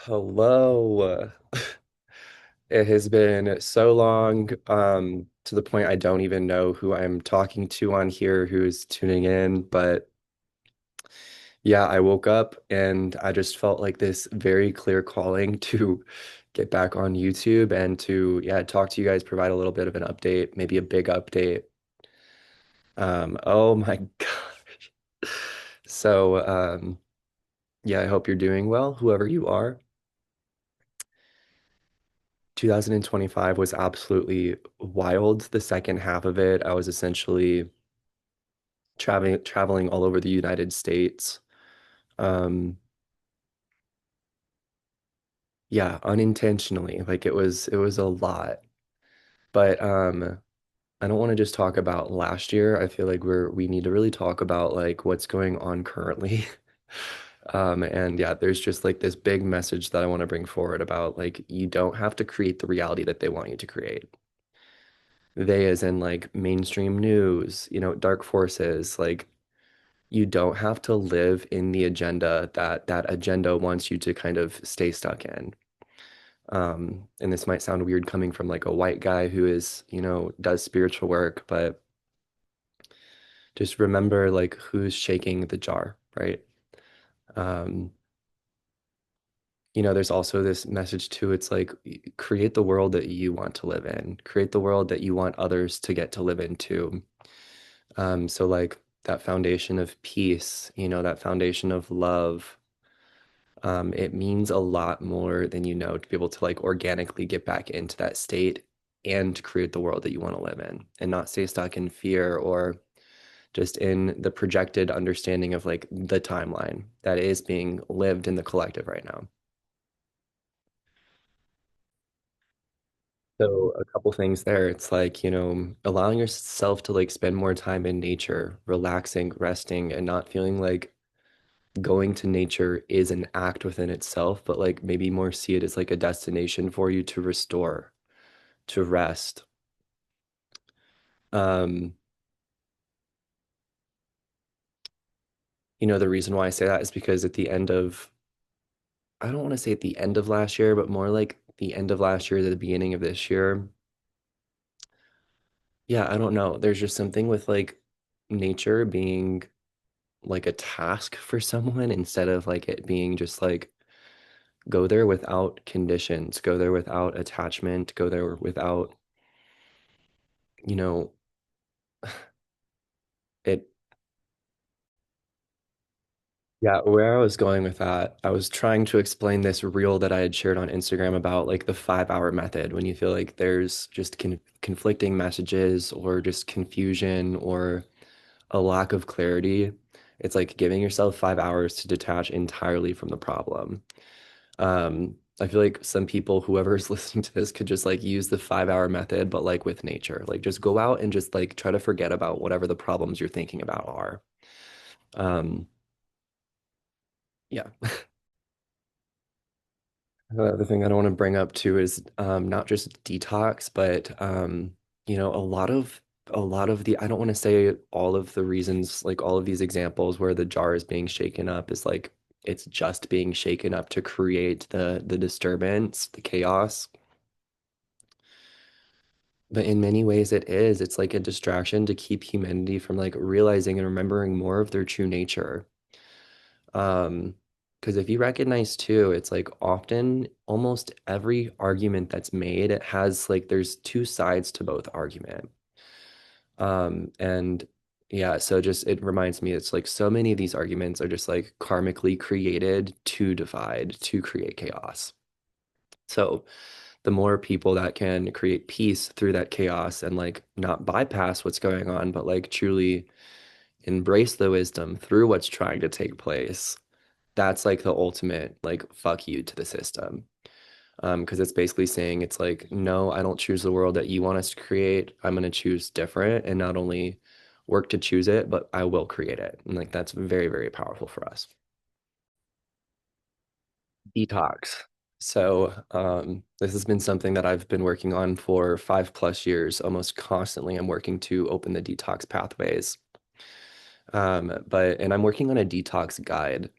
Hello. It has been so long, to the point I don't even know who I'm talking to on here who's tuning in. But yeah, I woke up and I just felt like this very clear calling to get back on YouTube and to, yeah, talk to you guys, provide a little bit of an update, maybe a big update. Oh my gosh. So, yeah, I hope you're doing well, whoever you are. 2025 was absolutely wild. The second half of it, I was essentially traveling all over the United States. Um, yeah, unintentionally. Like it was a lot. But I don't want to just talk about last year. I feel like we need to really talk about like what's going on currently. And yeah, there's just like this big message that I want to bring forward about like you don't have to create the reality that they want you to create. They as in like mainstream news, dark forces, like you don't have to live in the agenda that that agenda wants you to kind of stay stuck in. And this might sound weird coming from like a white guy who is, does spiritual work, but just remember like who's shaking the jar, right? Um, there's also this message too. It's like create the world that you want to live in, create the world that you want others to get to live in too. So like that foundation of peace, that foundation of love, it means a lot more than you know to be able to like organically get back into that state and create the world that you want to live in and not stay stuck in fear or just in the projected understanding of like the timeline that is being lived in the collective right now. So a couple things there. It's like, allowing yourself to like spend more time in nature, relaxing, resting, and not feeling like going to nature is an act within itself, but like maybe more see it as like a destination for you to restore, to rest. Um, the reason why I say that is because at the end of, I don't want to say at the end of last year, but more like the end of last year, the beginning of this year. Yeah, I don't know. There's just something with like nature being like a task for someone instead of like it being just like go there without conditions, go there without attachment, go there without, you know, it. Yeah, where I was going with that, I was trying to explain this reel that I had shared on Instagram about like the 5 hour method when you feel like there's just conflicting messages or just confusion or a lack of clarity. It's like giving yourself 5 hours to detach entirely from the problem. I feel like some people, whoever's listening to this, could just like use the 5 hour method, but like with nature, like just go out and just like try to forget about whatever the problems you're thinking about are. Um, yeah. The other thing I don't want to bring up too is not just detox, but a lot of the I don't want to say all of the reasons, like all of these examples where the jar is being shaken up is like it's just being shaken up to create the disturbance, the chaos. But in many ways it is. It's like a distraction to keep humanity from like realizing and remembering more of their true nature. Um, because if you recognize too, it's like often almost every argument that's made, it has like there's two sides to both argument. And yeah, so just it reminds me it's like so many of these arguments are just like karmically created to divide, to create chaos. So the more people that can create peace through that chaos and like not bypass what's going on, but like truly embrace the wisdom through what's trying to take place, that's like the ultimate like fuck you to the system. Because it's basically saying it's like, no, I don't choose the world that you want us to create. I'm gonna choose different and not only work to choose it, but I will create it. And like that's very, very powerful for us. Detox. So, this has been something that I've been working on for 5+ years. Almost constantly, I'm working to open the detox pathways. And I'm working on a detox guide.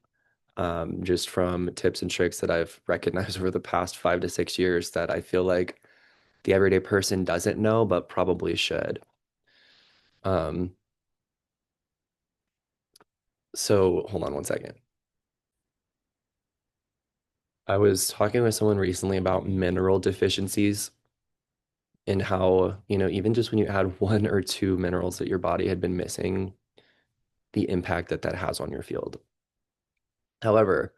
just from tips and tricks that I've recognized over the past 5 to 6 years that I feel like the everyday person doesn't know, but probably should. Um, so hold on one second. I was talking with someone recently about mineral deficiencies and how, even just when you add one or two minerals that your body had been missing, the impact that that has on your field. However,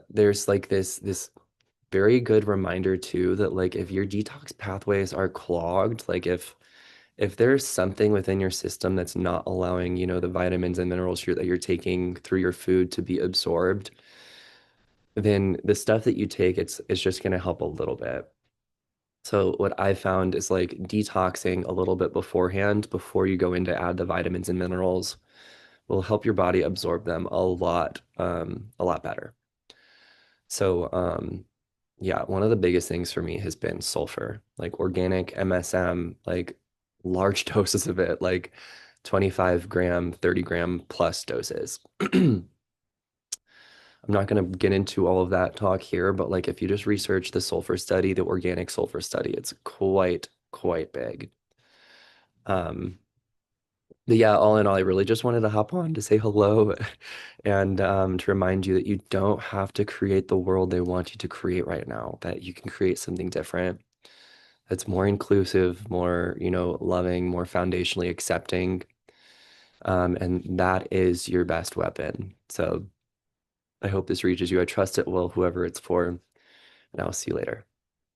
there's like this very good reminder too that like if your detox pathways are clogged, like if there's something within your system that's not allowing, the vitamins and minerals that you're taking through your food to be absorbed, then the stuff that you take, it's just going to help a little bit. So what I found is like detoxing a little bit beforehand, before you go in to add the vitamins and minerals, will help your body absorb them a lot better. So, yeah, one of the biggest things for me has been sulfur, like organic MSM, like large doses of it, like 25 gram, 30 gram plus doses. I'm not going to get into all of that talk here, but like if you just research the sulfur study, the organic sulfur study, it's quite big. Um, but yeah, all in all, I really just wanted to hop on to say hello and to remind you that you don't have to create the world they want you to create right now, that you can create something different that's more inclusive, more, loving, more foundationally accepting. And that is your best weapon. So I hope this reaches you. I trust it will, whoever it's for, and I'll see you later.